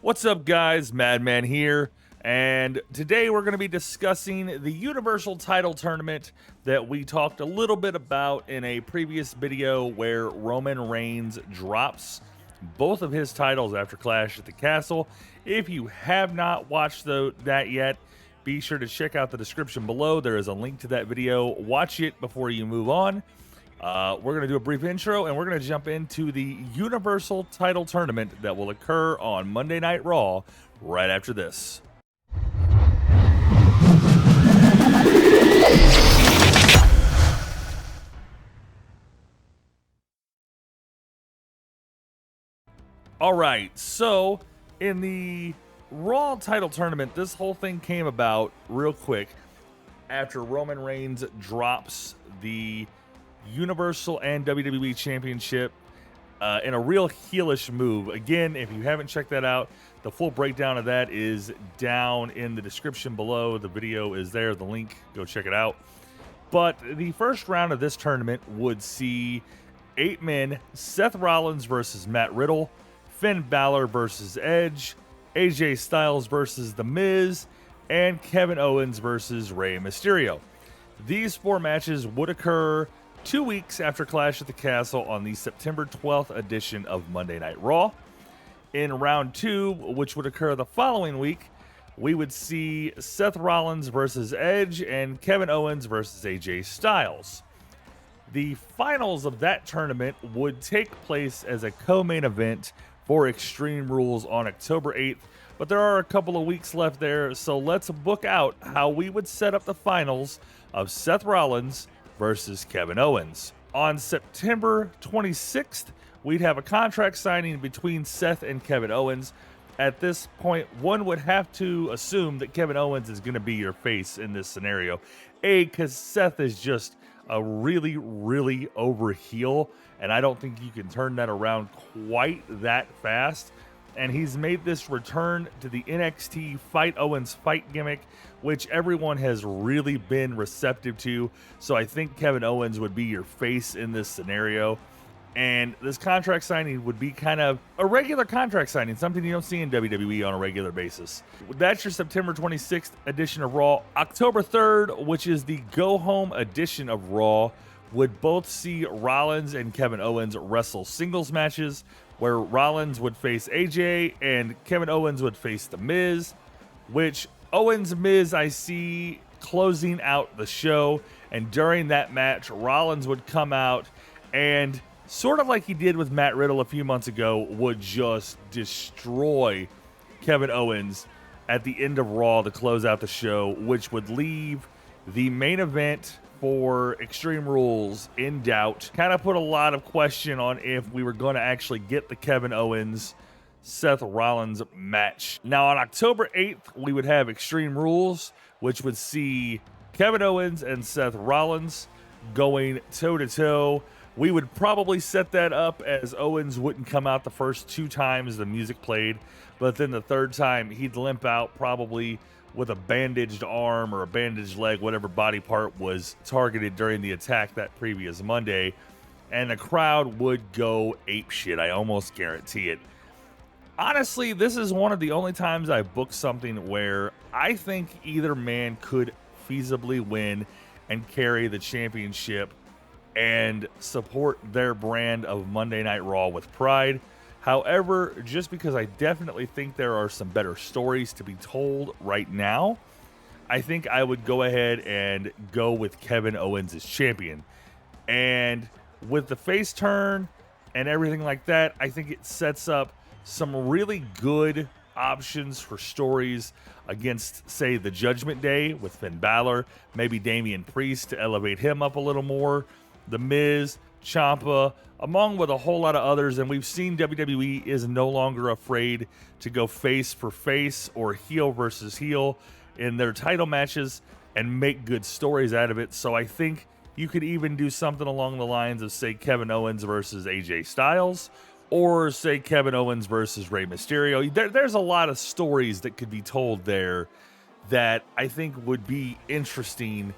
What's up, guys? Madman here, and today we're going to be discussing the Universal title tournament that we talked a little bit about in a previous video where Roman Reigns drops both of his titles after Clash at the Castle. If you have not watched that yet, be sure to check out the description below. There is a link to that video. Watch it before you move on. We're going to do a brief intro, and we're going to jump into the Universal title tournament that will occur on Monday Night Raw right after this. All right, so in the Raw title tournament, this whole thing came about real quick after Roman Reigns drops the Universal and WWE Championship in a real heelish move. Again, if you haven't checked that out, the full breakdown of that is down in the description below. The video is there, the link, go check it out. But the first round of this tournament would see 8 men: Seth Rollins versus Matt Riddle, Finn Balor versus Edge, AJ Styles versus The Miz, and Kevin Owens versus Rey Mysterio. These 4 matches would occur 2 weeks after Clash at the Castle on the September 12th edition of Monday Night Raw. In round 2, which would occur the following week, we would see Seth Rollins versus Edge and Kevin Owens versus AJ Styles. The finals of that tournament would take place as a co-main event for Extreme Rules on October 8th, but there are a couple of weeks left there, so let's book out how we would set up the finals of Seth Rollins versus Kevin Owens. On September 26th, we'd have a contract signing between Seth and Kevin Owens. At this point, one would have to assume that Kevin Owens is going to be your face in this scenario. Because Seth is just a really, really over heel, and I don't think you can turn that around quite that fast. And he's made this return to the NXT Fight Owens fight gimmick, which everyone has really been receptive to. So I think Kevin Owens would be your face in this scenario. And this contract signing would be kind of a regular contract signing, something you don't see in WWE on a regular basis. That's your September 26th edition of Raw. October 3rd, which is the go-home edition of Raw, would both see Rollins and Kevin Owens wrestle singles matches, where Rollins would face AJ and Kevin Owens would face The Miz, which Owens-Miz I see closing out the show. And during that match, Rollins would come out and, sort of like he did with Matt Riddle a few months ago, would just destroy Kevin Owens at the end of Raw to close out the show, which would leave the main event for Extreme Rules in doubt. Kind of put a lot of question on if we were going to actually get the Kevin Owens Seth Rollins match. Now on October 8th, we would have Extreme Rules, which would see Kevin Owens and Seth Rollins going toe-to-toe. We would probably set that up as Owens wouldn't come out the first 2 times the music played, but then the 3rd time he'd limp out, probably with a bandaged arm or a bandaged leg, whatever body part was targeted during the attack that previous Monday, and the crowd would go apeshit. I almost guarantee it. Honestly, this is one of the only times I've booked something where I think either man could feasibly win and carry the championship and support their brand of Monday Night Raw with pride. However, just because I definitely think there are some better stories to be told right now, I think I would go ahead and go with Kevin Owens as champion. And with the face turn and everything like that, I think it sets up some really good options for stories against, say, the Judgment Day with Finn Balor, maybe Damian Priest to elevate him up a little more, The Miz, Ciampa, among with a whole lot of others. And we've seen WWE is no longer afraid to go face for face or heel versus heel in their title matches and make good stories out of it. So I think you could even do something along the lines of, say, Kevin Owens versus AJ Styles, or say Kevin Owens versus Rey Mysterio. There's a lot of stories that could be told there that I think would be interesting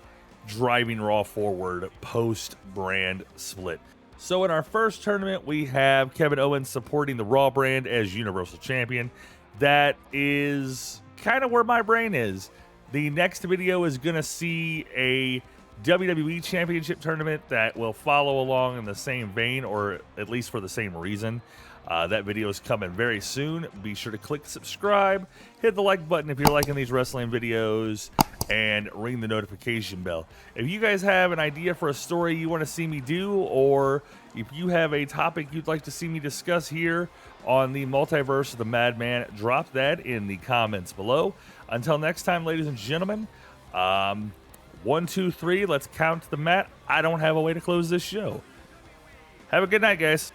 driving Raw forward post-brand split. So in our first tournament, we have Kevin Owens supporting the Raw brand as Universal Champion. that is kind of where my brain is. The next video is going to see a WWE Championship tournament that will follow along in the same vein, or at least for the same reason. That video is coming very soon. Be sure to click subscribe, hit the like button if you're liking these wrestling videos, and ring the notification bell. If you guys have an idea for a story you want to see me do, or if you have a topic you'd like to see me discuss here on the Multiverse of the Madman, drop that in the comments below. Until next time, ladies and gentlemen, 1, 2, 3, let's count the mat. I don't have a way to close this show. Have a good night, guys.